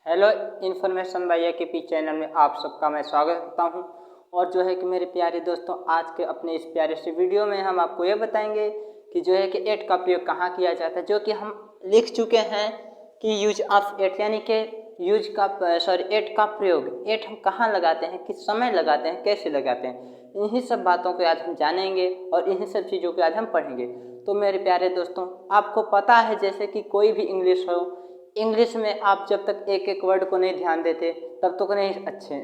Hello information bye के channel में आप सबका मैं स्वागत करता हूं। और जो है कि मेरे प्यारे दोस्तों, आज के अपने इस प्यारे से वीडियो में हम आपको ये बताएंगे कि जो है कि एट का प्रयोग कहाँ किया जाता है, जो कि हम लिख चुके हैं कि यूज ऑफ एट, यानी कि एट का प्रयोग, एट हम कहाँ लगाते हैं, किस समय लगाते हैं, कैसे लगाते हैं, इन्हीं सब बातों को आज हम जानेंगे और इन्हीं सब चीज़ों को आज हम पढ़ेंगे। तो मेरे प्यारे दोस्तों, आपको पता है जैसे कि कोई भी इंग्लिश हो, इंग्लिश में आप जब तक एक एक वर्ड को नहीं ध्यान देते तब तक नहीं अच्छे,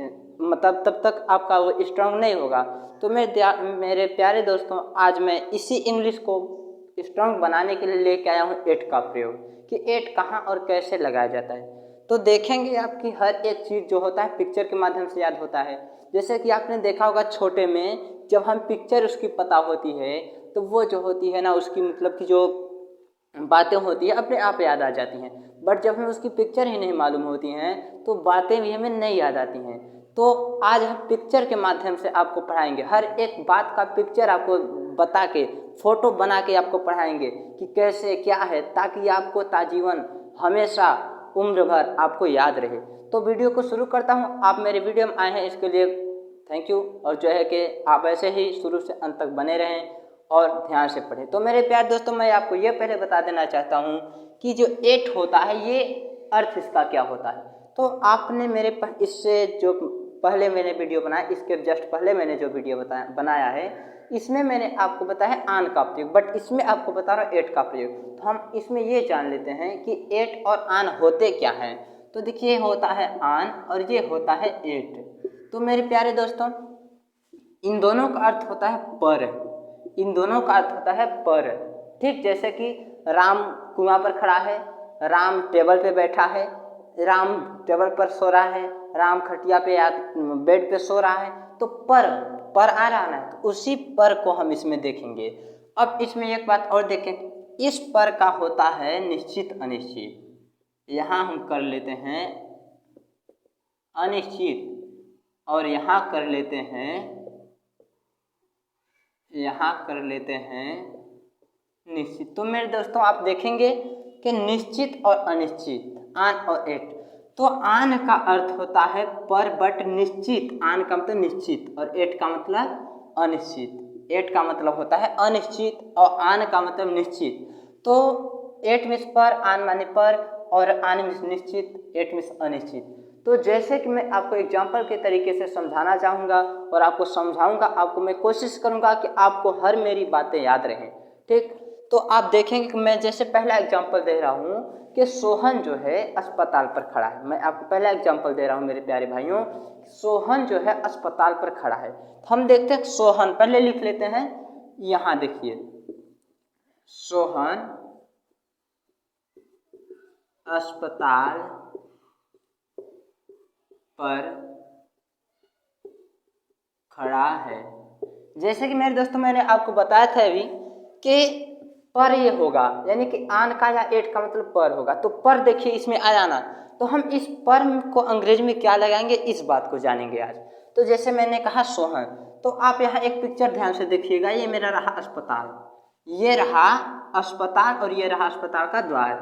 मतलब तब तक आपका वो स्ट्रांग नहीं होगा। तो मेरे प्यारे दोस्तों, आज मैं इसी इंग्लिश को स्ट्रांग बनाने के लिए लेके आया हूँ एट का प्रयोग, कि एट कहाँ और कैसे लगाया जाता है। तो देखेंगे आपकी हर एक चीज़ जो होता है पिक्चर के माध्यम से याद होता है। जैसे कि आपने देखा होगा छोटे में जब हम पिक्चर उसकी पता होती है तो वो जो होती है ना, उसकी मतलब कि जो बातें होती है अपने आप याद आ जाती हैं। बट जब हमें उसकी पिक्चर ही नहीं मालूम होती हैं तो बातें भी हमें नहीं याद आती हैं। तो आज हम पिक्चर के माध्यम से आपको पढ़ाएंगे, हर एक बात का पिक्चर आपको बता के, फोटो बना के आपको पढ़ाएंगे कि कैसे क्या है, ताकि आपको ताजीवन हमेशा उम्र भर आपको याद रहे। तो वीडियो को शुरू करता हूँ। आप मेरे वीडियो में आए हैं इसके लिए थैंक यू, और जो है कि आप ऐसे ही शुरू से अंत तक बने रहें और ध्यान से पढ़ें। तो मेरे प्यारे दोस्तों, मैं आपको ये पहले बता देना चाहता हूँ कि जो एट होता है ये अर्थ इसका क्या होता है। तो आपने इससे जो पहले मैंने वीडियो बनाया, इसके जस्ट पहले मैंने जो वीडियो बनाया है, इसमें मैंने आपको बताया है आन का प्रयोग, बट इसमें आपको बता रहा हूँ एट का प्रयोग। तो हम इसमें ये जान लेते हैं कि एट और आन होते क्या हैं। तो देखिए, होता है आन और ये होता है एट। तो मेरे प्यारे दोस्तों, इन दोनों का अर्थ होता है पर, इन दोनों का अर्थ होता है पर। ठीक, जैसे कि राम कुआं पर खड़ा है, राम टेबल पे बैठा है, राम टेबल पर सो रहा है, राम खटिया पे या बेड पे सो रहा है, तो पर आ रहा है, तो उसी पर को हम इसमें देखेंगे। अब इसमें एक बात और देखें, इस पर का होता है निश्चित अनिश्चित। यहाँ हम कर लेते हैं अनिश्चित और यहाँ कर लेते हैं निश्चित। तो मेरे दोस्तों, आप देखेंगे कि निश्चित और अनिश्चित, आन और एट। तो आन का अर्थ होता है पर, बट निश्चित, आन का मतलब निश्चित और एट का मतलब अनिश्चित। एट का मतलब होता है अनिश्चित और आन का मतलब निश्चित। तो एट मीन्स पर, आन माने पर, और आन मीन्स निश्चित, एट मीन्स अनिश्चित। तो जैसे कि मैं आपको एग्जाम्पल के तरीके से समझाना चाहूँगा और आपको समझाऊंगा, आपको मैं कोशिश करूँगा कि आपको हर मेरी बातें याद रहें। ठीक, तो आप देखेंगे कि मैं जैसे पहला एग्जाम्पल दे रहा हूँ कि सोहन जो है अस्पताल पर खड़ा है। मैं आपको पहला एग्जाम्पल दे रहा हूँ मेरे प्यारे भाइयों, सोहन जो है अस्पताल पर खड़ा है। तो हम देखते हैं सोहन, पहले लिख लेते हैं, यहाँ देखिए, सोहन अस्पताल पर खड़ा है। जैसे कि मेरे दोस्तों, मैंने आपको बताया था अभी कि पर ये होगा, यानी कि आन का या एट का मतलब पर होगा। तो पर देखिए इसमें आ जाना, तो हम इस पर को अंग्रेजी में क्या लगाएंगे, इस बात को जानेंगे आज। तो जैसे मैंने कहा सोहन, तो आप यहाँ एक पिक्चर ध्यान से देखिएगा, ये मेरा रहा अस्पताल, ये रहा अस्पताल और ये रहा अस्पताल का द्वार।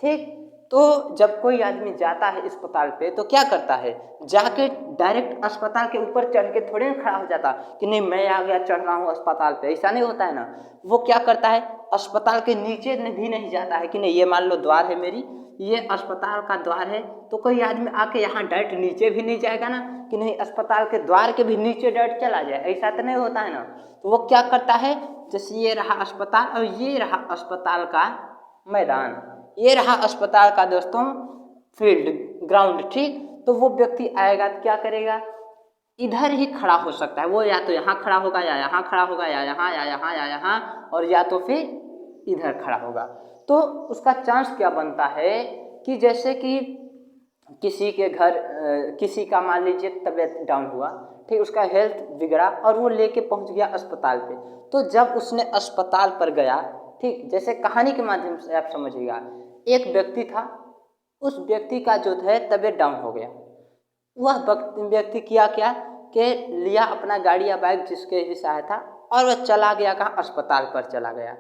ठीक, तो जब कोई आदमी जाता है अस्पताल पे तो क्या करता है, जाके डायरेक्ट अस्पताल के ऊपर चढ़ के थोड़े ना खड़ा हो जाता कि नहीं मैं आ गया, चढ़ रहा हूँ अस्पताल पे, ऐसा नहीं होता है ना। वो क्या करता है, अस्पताल के नीचे भी नहीं जाता है कि नहीं ये मान लो द्वार है मेरी, ये अस्पताल का द्वार है, तो कोई आदमी आके यहाँ डायरेक्ट नीचे भी नहीं जाएगा ना, कि नहीं अस्पताल के द्वार के भी नीचे डायरेक्ट चला जाए, ऐसा तो नहीं होता है ना। तो वो क्या करता है, जैसे ये रहा अस्पताल और ये रहा अस्पताल का मैदान, ये रहा अस्पताल का दोस्तों फील्ड, ग्राउंड। ठीक, तो वो व्यक्ति आएगा तो क्या करेगा, इधर ही खड़ा हो सकता है वो, या तो यहाँ खड़ा होगा या यहाँ खड़ा होगा या यहाँ या यहाँ या यहाँ, और या तो फिर इधर खड़ा होगा। तो उसका चांस क्या बनता है कि जैसे कि किसी के घर किसी का मान लीजिए तबीयत डाउन हुआ, ठीक, उसका हेल्थ बिगड़ा और वो लेके पहुंच गया अस्पताल पे। तो जब उसने अस्पताल पर गया, ठीक, जैसे कहानी के माध्यम से आप समझिएगा, एक व्यक्ति था, उस व्यक्ति का जो है तबीयत डाउन हो गया। वह व्यक्ति किया क्या कि लिया अपना गाड़ी या बाइक जिसके भी सहायता था और वह चला गया, कहाँ, अस्पताल पर चला गया।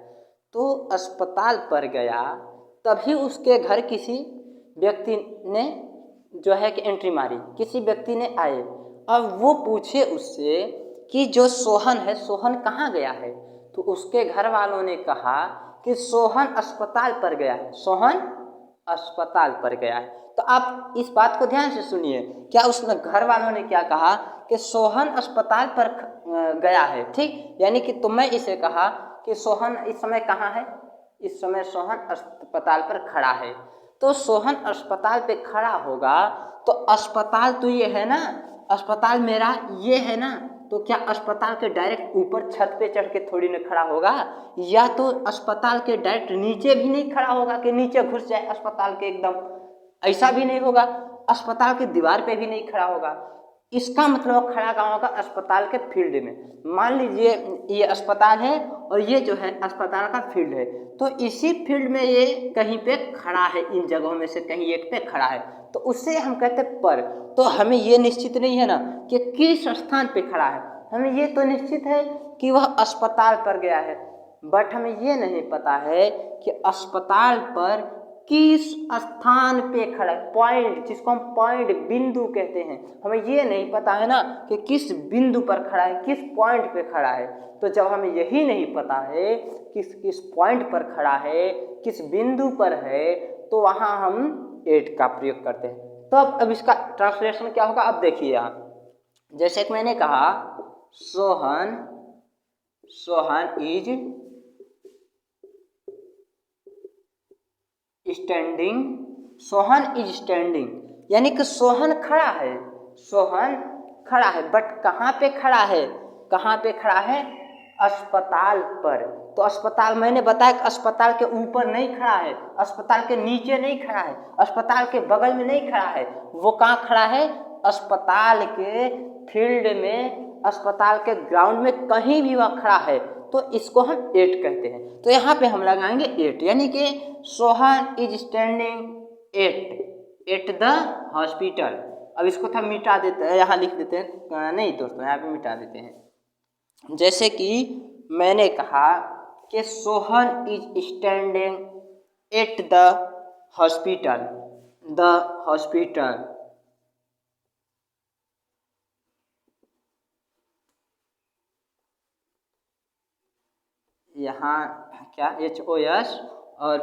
तो अस्पताल पर गया, तभी उसके घर किसी व्यक्ति ने जो है कि एंट्री मारी, किसी व्यक्ति ने आए, अब वो पूछे उससे कि जो सोहन है, सोहन कहाँ गया है? तो उसके घर वालों ने कहा कि सोहन अस्पताल पर गया है, सोहन अस्पताल पर गया है। तो आप इस बात को ध्यान से सुनिए, क्या उसने घर वालों ने क्या कहा कि सोहन अस्पताल पर गया है, ठीक, यानी कि तो मैं इसे कहा कि सोहन इस समय कहाँ है? इस समय सोहन अस्पताल पर खड़ा है। तो सोहन अस्पताल पे खड़ा होगा तो अस्पताल तो ये है ना, अस्पताल मेरा ये है ना, तो क्या अस्पताल के डायरेक्ट ऊपर छत पे चढ़ के थोड़ी ना खड़ा होगा, या तो अस्पताल के डायरेक्ट नीचे भी नहीं खड़ा होगा कि नीचे घुस जाए अस्पताल के एकदम, ऐसा भी नहीं होगा, अस्पताल की दीवार पे भी नहीं खड़ा होगा। इसका मतलब खड़ा कहाँ होगा? अस्पताल के फील्ड में। मान लीजिए ये अस्पताल है और ये जो है अस्पताल का फील्ड है, तो इसी फील्ड में ये कहीं पे खड़ा है, इन जगहों में से कहीं एक पे खड़ा है, तो उससे हम कहते हैं पर। तो हमें ये निश्चित नहीं है ना कि किस स्थान पे खड़ा है, हमें ये तो निश्चित है कि वह अस्पताल पर गया है, बट हमें ये नहीं पता है कि अस्पताल पर किस स्थान पे खड़ा है, पॉइंट, जिसको हम पॉइंट बिंदु कहते हैं, हमें ये नहीं पता है ना कि किस बिंदु पर खड़ा है, किस पॉइंट पे खड़ा है। तो जब हमें यही नहीं पता है किस पॉइंट पर खड़ा है, किस बिंदु पर है, तो वहाँ हम एट का प्रयोग करते हैं। तो अब इसका ट्रांसलेशन क्या होगा? अब देखिए यहाँ, जैसे कि मैंने कहा Sohan is standing, Sohan is standing, यानी कि सोहन खड़ा है, सोहन खड़ा है, बट कहाँ पे खड़ा है? कहाँ पे खड़ा है? अस्पताल पर। तो अस्पताल मैंने बताया कि अस्पताल के ऊपर नहीं खड़ा है, अस्पताल के नीचे नहीं खड़ा है, अस्पताल के बगल में नहीं खड़ा है, वो कहाँ खड़ा है? अस्पताल के फील्ड में, अस्पताल के ग्राउंड में कहीं भी वह खड़ा है, तो इसको हम एट कहते हैं। तो यहाँ पे हम लगाएंगे एट, यानी कि Sohan is standing at the hospital. अब इसको हम मिटा देते हैं, यहाँ लिख देते हैं, नहीं दोस्तों यहाँ पे मिटा देते हैं। जैसे कि मैंने कहा कि Sohan is standing at the hospital, यहाँ क्या HOS और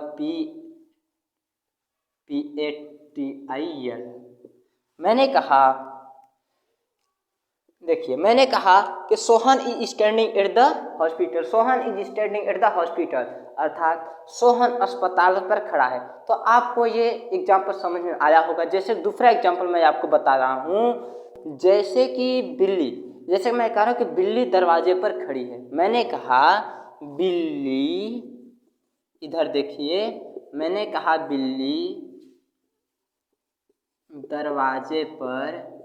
PATIL। मैंने कहा, देखिए मैंने कहा कि Sohan is standing at the hospital, Sohan is standing at the hospital, अर्थात सोहन अस्पताल पर खड़ा है। तो आपको ये एग्जाम्पल समझ में आया होगा। जैसे दूसरा एग्जाम्पल मैं आपको बता रहा हूँ, जैसे कि बिल्ली, जैसे मैं कह रहा हूँ कि बिल्ली दरवाजे पर खड़ी है, मैंने कहा बिल्ली, इधर देखिए, मैंने कहा बिल्ली दरवाजे पर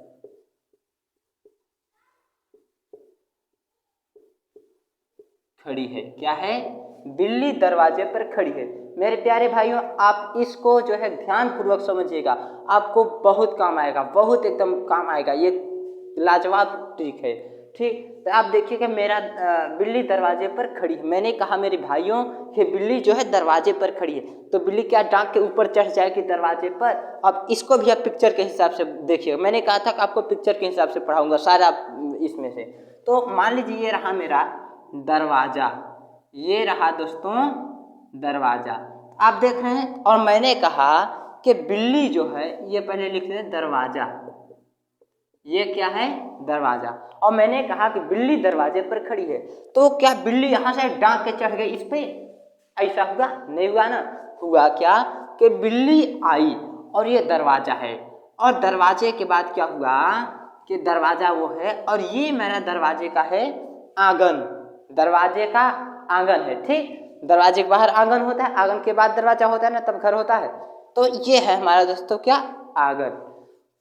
खड़ी है। क्या है? बिल्ली दरवाजे पर खड़ी है। मेरे प्यारे भाइयों, आप इसको जो है ध्यान पूर्वक समझिएगा, आपको बहुत काम आएगा, बहुत एकदम काम आएगा, ये लाजवाब ट्रिक है, ठीक। तो आप देखिए कि मेरा बिल्ली दरवाजे पर खड़ी है, मैंने कहा मेरे भाइयों कि बिल्ली जो है दरवाजे पर खड़ी है, तो बिल्ली क्या डांग के ऊपर चढ़ जाएगी दरवाजे पर? अब इसको भी आप पिक्चर के हिसाब से देखिए, मैंने कहा था कि आपको पिक्चर के हिसाब से पढ़ाऊंगा सारा इसमें से। तो मान लीजिए ये रहा मेरा दरवाजा, ये रहा दोस्तों दरवाजा, आप देख रहे हैं, और मैंने कहा कि बिल्ली जो है, ये पहले लिख दें दरवाजा, ये क्या है? दरवाजा, और मैंने कहा कि बिल्ली दरवाजे पर खड़ी है। तो क्या बिल्ली यहाँ से डांग के चढ़ गई इस पे? ऐसा हुआ? नहीं हुआ ना। हुआ क्या कि बिल्ली आई और ये दरवाजा है, और दरवाजे के बाद क्या हुआ कि दरवाजा वो है, और ये मेरा दरवाजे का है आंगन, दरवाजे का आंगन है, ठीक। दरवाजे के बाहर आंगन होता है, आंगन के बाद दरवाजा होता है ना, तब घर होता है। तो ये है हमारा दोस्तों क्या? आंगन।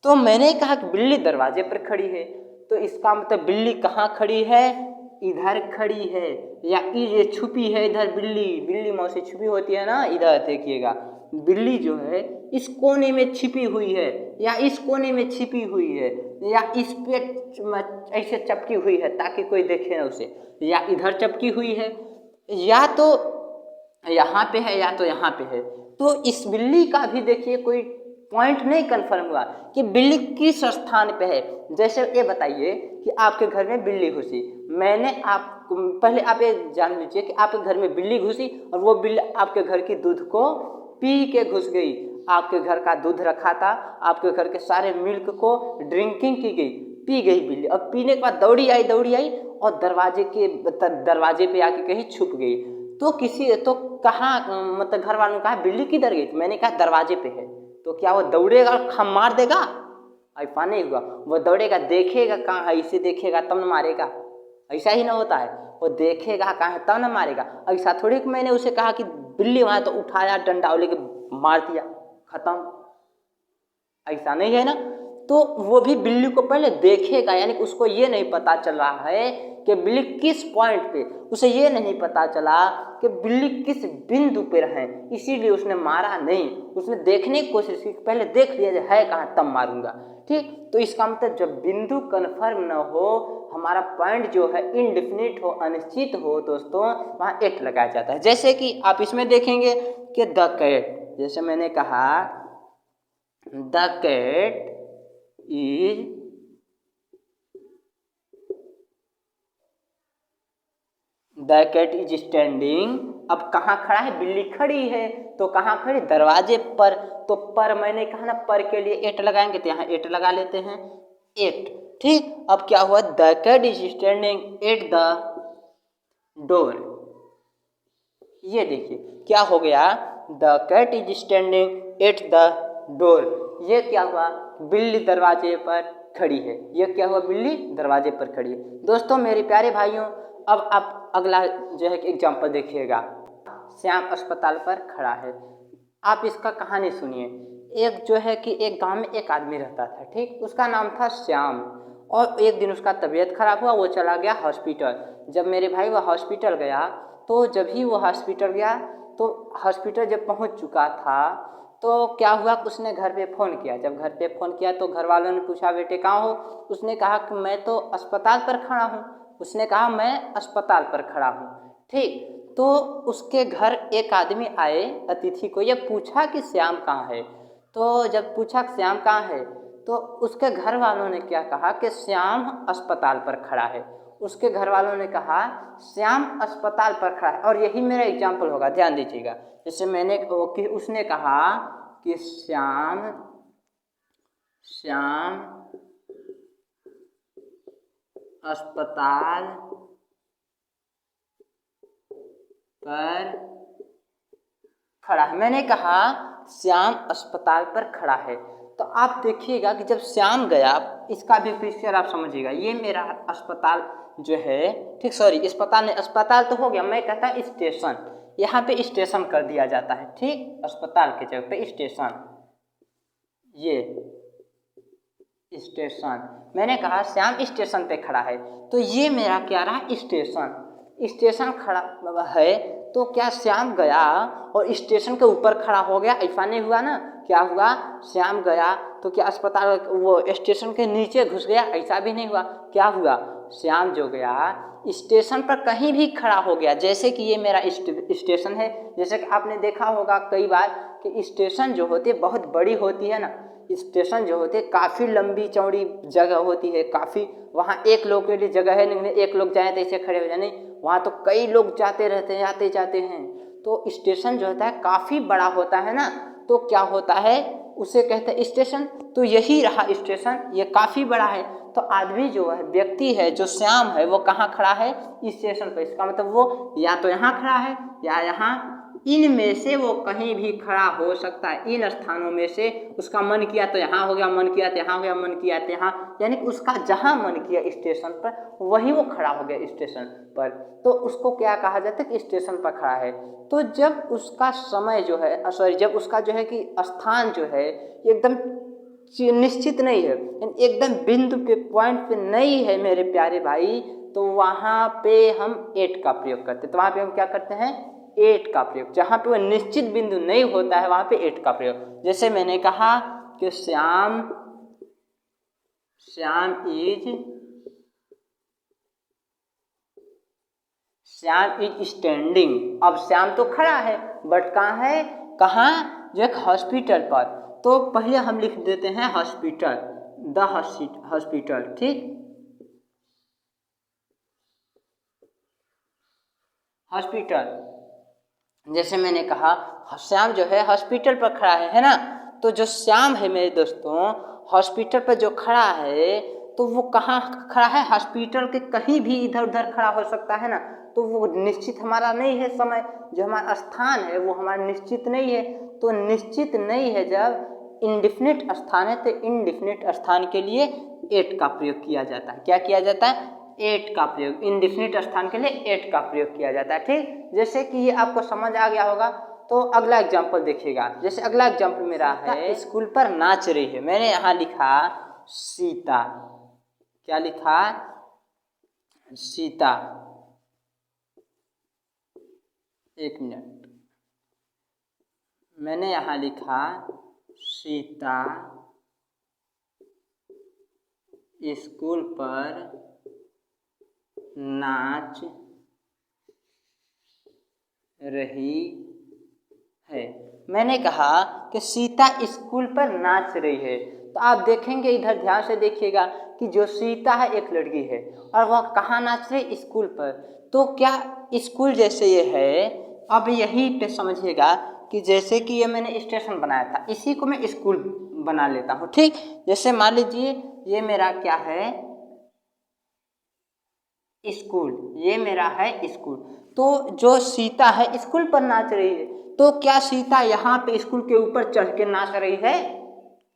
तो मैंने कहा कि बिल्ली दरवाजे पर खड़ी है, तो इसका मतलब बिल्ली कहाँ खड़ी है? इधर खड़ी है, या ये छुपी है इधर, बिल्ली मौसी छुपी होती है ना, इधर देखिएगा, बिल्ली जो है इस कोने में छिपी हुई है, या इस कोने में छिपी हुई है, या इस पे ऐसे चपकी हुई है ताकि कोई देखे ना उसे, या इधर चपकी हुई है, या तो यहाँ पे है, या तो यहाँ पे है। तो इस बिल्ली का भी देखिए कोई पॉइंट नहीं कंफर्म हुआ कि बिल्ली किस स्थान पे है। जैसे ये बताइए कि आपके घर में बिल्ली घुसी, पहले आप ये जान लीजिए कि आपके घर में बिल्ली घुसी और वो बिल्ली आपके घर की दूध को पी के घुस गई। आपके घर का दूध रखा था, आपके घर के सारे मिल्क को ड्रिंकिंग की गई, पी गई बिल्ली। अब पीने के बाद दौड़ी आई और दरवाजे पे आके कहीं छुप गई। तो कहाँ मतलब घर वालों ने कहा बिल्ली किधर गई? मैंने कहा दरवाजे पे है। तो क्या वो दौड़ेगा और खम मार देगा? ऐसा नहीं हुआ। वो दौड़ेगा, देखेगा कहाँ है, इसे देखेगा तब न मारेगा। ऐसा ही ना होता है, वो देखेगा कहाँ है तब न मारेगा। ऐसा थोड़ी कि मैंने उसे कहा कि बिल्ली वहाँ, तो उठाया डंडा लेके मार दिया, खत्म। ऐसा नहीं है ना। तो वो भी बिल्ली को पहले देखेगा, यानी कि उसको ये नहीं पता चल रहा है कि बिल्ली किस पॉइंट पे, उसे ये नहीं पता चला कि बिल्ली किस बिंदु पे है, इसीलिए उसने मारा नहीं। उसने देखने की कोशिश की, पहले देख लिया है कहाँ तब मारूंगा। ठीक, तो इसका मतलब जब बिंदु कन्फर्म न हो, हमारा पॉइंट जो है इनडिफिनिट हो, अनिश्चित हो दोस्तों, वहाँ एट लगाया जाता है। जैसे कि आप इसमें देखेंगे कि द कैट, जैसे मैंने कहा द कैट इज स्टैंडिंग। अब कहाँ खड़ा है? बिल्ली खड़ी है, तो कहाँ खड़ी? दरवाजे पर। तो पर मैंने कहा ना, पर के लिए एट लगाएंगे, तो यहाँ एट लगा लेते हैं, एट। ठीक, अब क्या हुआ? The cat is standing at the door. ये देखिए क्या हो गया? The cat is standing at the door. ये क्या हुआ? बिल्ली दरवाजे पर खड़ी है। ये क्या हुआ? बिल्ली दरवाजे पर खड़ी है। दोस्तों मेरे प्यारे भाइयों, अब आप अगला जो है कि एग्जाम्पल देखिएगा। श्याम अस्पताल पर खड़ा है। आप इसका कहानी सुनिए। एक जो है कि एक गांव में एक आदमी रहता था, ठीक, उसका नाम था श्याम। और एक दिन उसका तबीयत खराब हुआ, वो चला गया हॉस्पिटल। जब मेरे भाई वह हॉस्पिटल गया, तो जब ही वो हॉस्पिटल गया, तो हॉस्पिटल जब पहुंच चुका था, तो क्या हुआ? उसने घर पे फ़ोन किया। जब घर पे फ़ोन किया तो घर वालों ने पूछा बेटे कहाँ हो? उसने कहा कि मैं तो अस्पताल पर खड़ा हूँ। उसने कहा मैं अस्पताल पर खड़ा हूँ। ठीक, तो उसके घर एक आदमी आए अतिथि को, ये पूछा कि श्याम कहाँ है। तो जब पूछा कि श्याम कहाँ है, तो उसके घर वालों ने क्या कहा कि श्याम अस्पताल पर खड़ा है। उसके घर वालों ने कहा श्याम अस्पताल पर खड़ा है। और यही मेरा एग्जाम्पल होगा, ध्यान दीजिएगा। जैसे मैंने कि उसने कहा कि श्याम अस्पताल पर खड़ा है। मैंने कहा श्याम अस्पताल पर खड़ा है। तो आप देखिएगा कि जब श्याम गया, इसका भी पिक्चर आप समझिएगा। ये मेरा अस्पताल जो है, ठीक, सॉरी अस्पताल तो हो गया, मैं कहता स्टेशन। यहाँ पे स्टेशन कर दिया जाता है, ठीक, अस्पताल के जगह पे स्टेशन। ये स्टेशन, मैंने कहा श्याम स्टेशन पे खड़ा है, तो ये मेरा क्या रहा? स्टेशन खड़ा है। तो क्या श्याम गया और स्टेशन के ऊपर खड़ा हो गया? ऐसा नहीं हुआ ना। क्या हुआ? श्याम गया तो क्या अस्पताल वो स्टेशन के नीचे घुस गया? ऐसा भी नहीं हुआ। क्या हुआ? श्याम जो गया स्टेशन पर कहीं भी खड़ा हो गया। जैसे कि ये मेरा स्टेशन है, जैसे कि आपने देखा होगा कई बार कि स्टेशन जो होती है बहुत बड़ी होती है ना। स्टेशन जो होते हैं काफ़ी लंबी चौड़ी जगह होती है, काफ़ी, वहाँ एक लोग के लिए जगह है नहीं, एक लोग जाए तो ऐसे खड़े हो जाए, नहीं, वहाँ तो कई लोग जाते रहते हैं, आते जाते हैं। तो स्टेशन जो होता है काफ़ी बड़ा होता है ना, तो क्या होता है उसे कहते हैं स्टेशन। तो यही रहा स्टेशन, ये काफ़ी बड़ा है। तो आदमी जो है, व्यक्ति है जो श्याम है, वो कहाँ खड़ा है? स्टेशन पर। इसका मतलब वो या तो यहाँ खड़ा है या यहाँ, इनमें से वो कहीं भी खड़ा हो सकता है। इन स्थानों में से उसका मन किया तो यहाँ हो गया, मन किया तो यहाँ हो गया, मन किया तो यहाँ, यानी कि उसका जहाँ मन किया स्टेशन पर वहीं वो खड़ा हो गया स्टेशन पर। तो उसको क्या कहा जाता है कि स्टेशन पर खड़ा है। तो जब उसका समय जो है, सॉरी, जब उसका जो है कि स्थान जो है एकदम निश्चित नहीं है, एकदम बिंदु के पॉइंट पे नहीं है मेरे प्यारे भाई, तो वहाँ पे हम एट का प्रयोग करते हैं। तो वहाँ पे हम क्या करते हैं? एट का प्रयोग। जहाँ पे वो निश्चित बिंदु नहीं होता है वहाँ पे एट का प्रयोग। जैसे मैंने कहा कि श्याम इज स्टैंडिंग। अब श्याम तो खड़ा है, बट कहाँ है? कहाँ? जो एक हॉस्पिटल पर। तो पहले हम लिख देते हैं हॉस्पिटल, द हॉस्पिटल, ठीक। हॉस्पिटल, जैसे मैंने कहा श्याम जो है हॉस्पिटल पर खड़ा है ना। तो जो श्याम है मेरे दोस्तों हॉस्पिटल पर जो खड़ा है, तो वो कहाँ खड़ा है? हॉस्पिटल के कहीं भी इधर उधर खड़ा हो सकता है ना। तो वो निश्चित हमारा नहीं है समय, जो हमारा स्थान है वो हमारा निश्चित नहीं है। तो निश्चित नहीं है जब इंडेफिनिट स्थान है, तो इंडेफिनिट स्थान के लिए एट का प्रयोग किया जाता है। क्या किया जाता है? एट का प्रयोग। इंडेफिनिट स्थान के लिए एट का प्रयोग किया जाता है, ठीक। जैसे कि ये आपको समझ आ गया होगा। तो अगला एग्जाम्पल देखिएगा। जैसे अगला एग्जाम्पल मेरा है स्कूल पर नाच रही है। मैंने यहाँ लिखा सीता। क्या लिखा? सीता। एक मिनट, मैंने यहाँ लिखा सीता स्कूल पर नाच रही है। मैंने कहा कि सीता स्कूल पर नाच रही है। तो आप देखेंगे, इधर ध्यान से देखिएगा कि जो सीता है एक लड़की है और वह कहाँ नाच रही? स्कूल पर। तो क्या स्कूल जैसे ये है, अब यही पे समझिएगा कि जैसे कि ये मैंने स्टेशन बनाया था, इसी को मैं स्कूल बना लेता हूँ, ठीक। जैसे मान लीजिए ये मेरा क्या है? स्कूल। ये मेरा है स्कूल। तो जो सीता है स्कूल पर नाच रही है, तो क्या सीता यहाँ पे स्कूल के ऊपर चढ़ के नाच रही है?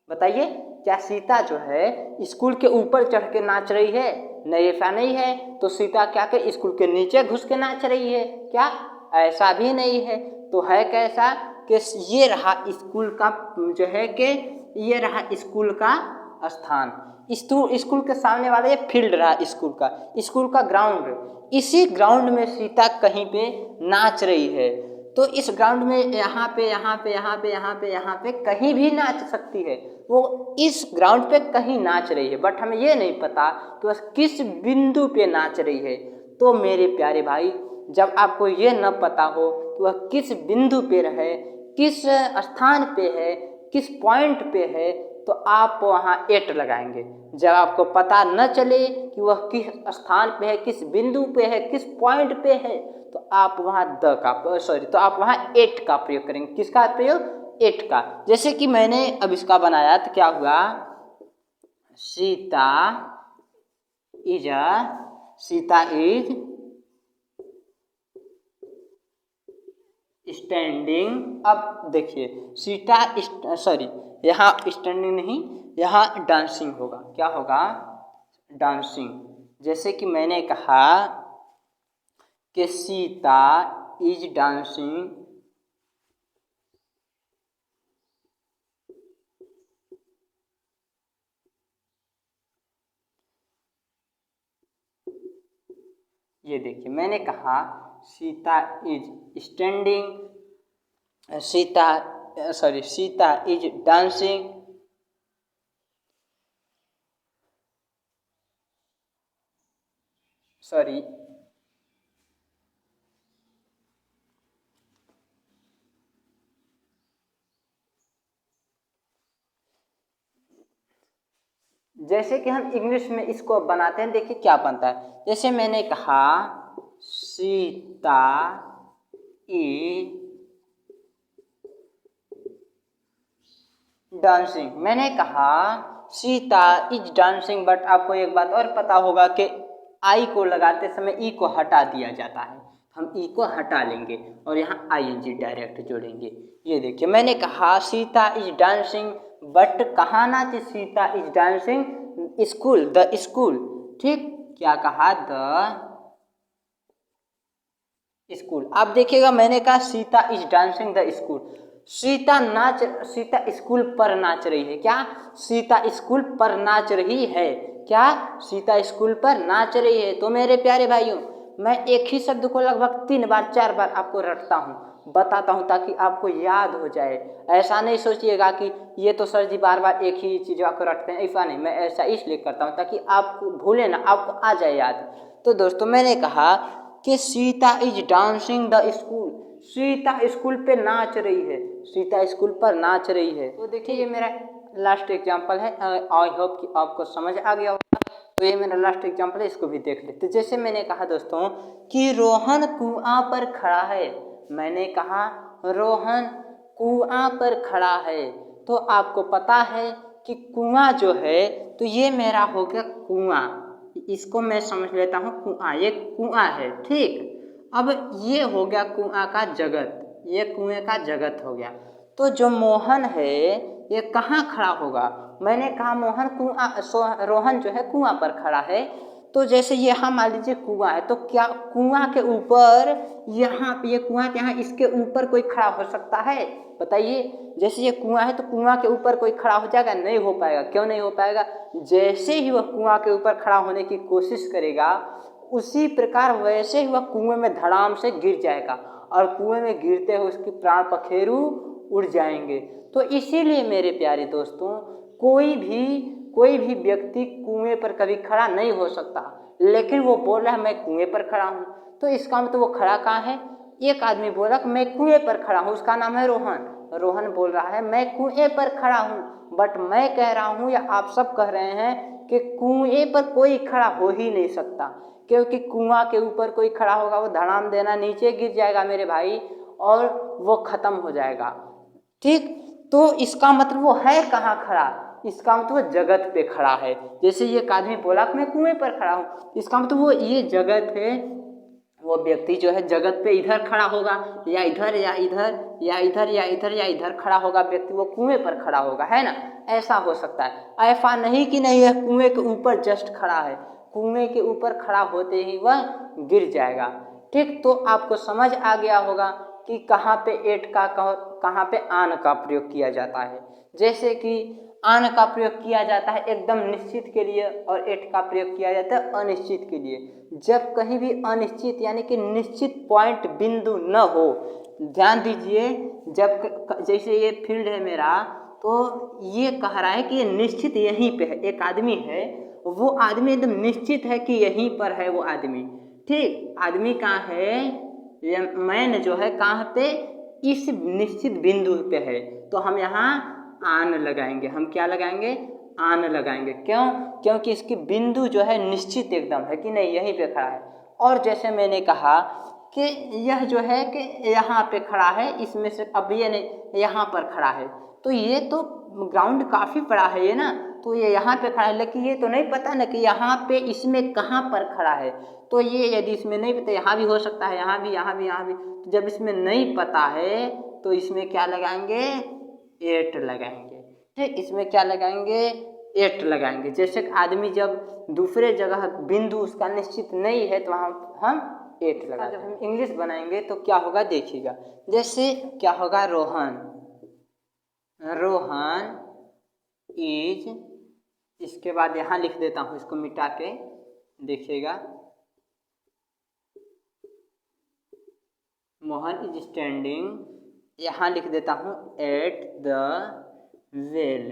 बताइए, क्या सीता जो है स्कूल के ऊपर चढ़ के नाच रही है? नहीं, ऐसा नहीं है। तो सीता क्या के स्कूल के नीचे घुस के नाच रही है क्या? ऐसा भी नहीं है। तो है कैसा कि ये रहा स्कूल का जो है कि ये रहा स्कूल का स्थान, स्कूल के सामने वाला ये फील्ड रहा स्कूल का ग्राउंड। इसी ग्राउंड में सीता कहीं पे नाच रही है। तो इस ग्राउंड में यहाँ पे कहीं भी नाच सकती है। वो इस ग्राउंड पे कहीं नाच रही है, बट हमें ये नहीं पता कि वह किस बिंदु पे नाच रही है। तो मेरे प्यारे भाई, जब आपको ये न पता हो कि वह किस बिंदु पे रहे, किस स्थान पे है, किस पॉइंट पे है, तो आप वहाँ एट लगाएंगे। जब आपको पता न चले कि वह किस स्थान पे है, किस बिंदु पे है, किस पॉइंट पे है, तो आप वहाँ तो आप वहाँ एट का प्रयोग करेंगे। किसका प्रयोग? एट का। जैसे कि मैंने अब इसका बनाया तो क्या हुआ? Sita is standing. अब देखिए यहाँ स्टैंडिंग नहीं, यहाँ डांसिंग होगा। क्या होगा? डांसिंग। जैसे कि मैंने कहा कि सीता इज डांसिंग ये देखिए, मैंने कहा Sita is standing, Sita is dancing, जैसे कि हम इंग्लिश में इसको बनाते हैं, देखिए क्या बनता है। जैसे मैंने कहा सीता इज डांसिंग। मैंने कहा सीता इज डांसिंग, बट आपको एक बात और पता होगा कि आई को लगाते समय ई को हटा दिया जाता है। हम ई को हटा लेंगे और यहाँ आईएनजी डायरेक्ट जोड़ेंगे। ये देखिए, मैंने कहा सीता इज डांसिंग, बट कहाँ नाचे? Sita is dancing school, the school, ठीक। क्या कहा? The school. आप देखिएगा, मैंने कहा Sita is dancing the school. Sita school पर नाच रही है। क्या? सीता स्कूल पर नाच रही है। क्या? सीता स्कूल पर नाच रही है। तो मेरे प्यारे भाइयों, मैं एक ही शब्द को लगभग 3 बार 4 बार आपको रटता हूँ, बताता हूँ, ताकि आपको याद हो जाए। ऐसा नहीं सोचिएगा कि ये तो सर जी बार बार एक ही चीज़ आपको रटते हैं, ऐसा नहीं। मैं ऐसा इसलिए करता हूँ ताकि आपको भूले ना, आपको आ जाए याद। तो दोस्तों, मैंने कहा कि Sita is dancing the school. Sita school पे नाच रही है, सीता स्कूल पर नाच रही है। तो देखिए ये मेरा लास्ट एग्जाम्पल है। आई होप कि आपको समझ आ गया होगा। तो ये मेरा लास्ट एग्जाम्पल है, इसको भी देख लेते। जैसे मैंने कहा दोस्तों कि रोहन कुआं पर खड़ा है, मैंने कहा रोहन कुआं पर खड़ा है। तो आपको पता है कि कुआं जो है तो ये मेरा हो गया कुआं, इसको मैं समझ लेता हूँ कुआं, ये कुआं है, ठीक। अब ये हो गया कुआं का जगत, ये कुएं का जगत हो गया। तो जो मोहन है ये कहाँ खड़ा होगा, मैंने कहा मोहन रोहन जो है कुआं पर खड़ा है। तो जैसे यहाँ मान लीजिए कुआं है, तो क्या कुआं के ऊपर यहाँ पे ये कुआं के यहाँ इसके ऊपर कोई खड़ा हो सकता है, बताइए। जैसे ये कुआं है तो कुआं के ऊपर कोई खड़ा हो जाएगा, नहीं हो पाएगा। क्यों नहीं हो पाएगा, जैसे ही वह कुआं के ऊपर खड़ा होने की कोशिश करेगा उसी प्रकार वैसे ही वह कुएं में धड़ाम से गिर जाएगा और कुएं में गिरते हुए उसकी प्राण पखेरु उड़ जाएंगे। तो इसीलिए मेरे प्यारे दोस्तों कोई भी व्यक्ति कुएं पर कभी खड़ा नहीं हो सकता, लेकिन वो बोल रहा है मैं कुएं पर खड़ा हूँ। तो इसका मतलब वो खड़ा कहाँ है, एक आदमी बोला कि मैं कुएं पर खड़ा हूँ, उसका नाम है रोहन। रोहन बोल रहा है मैं कुएं पर खड़ा हूँ, बट मैं कह रहा हूँ या आप सब कह रहे हैं कि कुएं पर कोई खड़ा हो ही नहीं सकता, क्योंकि कुआं के ऊपर कोई खड़ा होगा वो धड़ाम देना नीचे गिर जाएगा मेरे भाई, और वो खत्म हो जाएगा, ठीक। तो इसका मतलब वो है कहाँ खड़ा, इसका मतलब वो जगत पे खड़ा है। जैसे ये एक आदमी बोला कि मैं कुएं पर खड़ा हूँ, इसका मतलब वो ये जगत है, वो व्यक्ति जो है जगत पे इधर खड़ा होगा या इधर या इधर या इधर या इधर या इधर खड़ा होगा व्यक्ति, वो कुएं पर खड़ा होगा, है ना। ऐसा हो सकता है, ऐसा नहीं कि नहीं है कुएं के ऊपर जस्ट खड़ा है, कुएं के ऊपर खड़ा होते ही वह गिर जाएगा, ठीक। तो आपको समझ आ गया होगा कि कहाँ पे एट का कहाँ पे आन का प्रयोग किया जाता है। जैसे कि आन का प्रयोग किया जाता है एकदम निश्चित के लिए और एट का प्रयोग किया जाता है अनिश्चित के लिए। जब कहीं भी अनिश्चित यानी कि निश्चित पॉइंट बिंदु न हो, ध्यान दीजिए, जब जैसे ये फील्ड है मेरा, तो ये कह रहा है कि ये निश्चित यहीं पे है, एक आदमी है, वो आदमी एकदम निश्चित है कि यहीं पर है वो आदमी, ठीक। आदमी कहाँ है, मैन जो है कहाँ पे, इस निश्चित बिंदु पे है। तो हम यहाँ आन लगाएंगे, हम क्या लगाएंगे, आन लगाएंगे। क्यों, क्योंकि इसकी बिंदु जो है निश्चित एकदम है कि नहीं यहीं पे खड़ा है। और जैसे मैंने कहा कि यह जो है कि यहाँ पे खड़ा है, इसमें से अब ये नहीं यहाँ पर खड़ा है, तो ये तो ग्राउंड काफ़ी बड़ा है ये ना, तो ये यहाँ पे खड़ा है, लेकिन ये तो नहीं पता ना कि यहाँ पे इसमें कहाँ पर खड़ा है। तो ये यदि इसमें नहीं पता, यहाँ भी हो सकता है, यहाँ भी, यहाँ भी, यहाँ भी, तो जब इसमें नहीं पता है तो इसमें क्या लगाएंगे, एट लगाएंगे, ठीक। इसमें क्या लगाएंगे, एट लगाएंगे। जैसे आदमी जब दूसरे जगह बिंदु उसका निश्चित नहीं है तो हम एट लगाएंगे। जब हम इंग्लिश बनाएंगे तो क्या होगा देखिएगा, जैसे क्या होगा, रोहन इज, इसके बाद यहाँ लिख देता हूँ, इसको मिटा के देखिएगा, मोहन इज स्टैंडिंग, यहाँ लिख देता हूँ एट द वेल।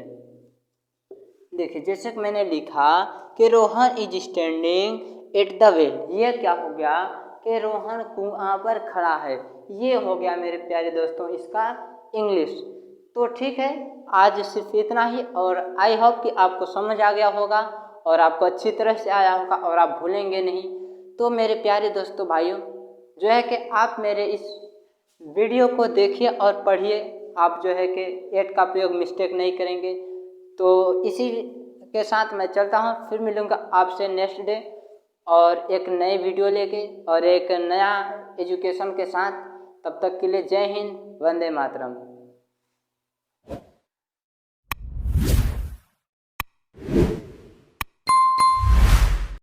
देखिए जैसे कि मैंने लिखा कि Rohan is standing at the well, ये क्या हो गया कि रोहन कुआं पर खड़ा है, ये हो गया मेरे प्यारे दोस्तों इसका इंग्लिश। तो ठीक है, आज सिर्फ इतना ही, और आई होप कि आपको समझ आ गया होगा और आपको अच्छी तरह से आया होगा और आप भूलेंगे नहीं। तो मेरे प्यारे दोस्तों भाइयों, जो है कि आप मेरे इस वीडियो को देखिए और पढ़िए, आप जो है कि एट का प्रयोग मिस्टेक नहीं करेंगे। तो इसी के साथ मैं चलता हूँ, फिर मिलूँगा आपसे नेक्स्ट डे और एक नई वीडियो लेके और एक नया एजुकेशन के साथ। तब तक के लिए जय हिंद, वंदे मातरम।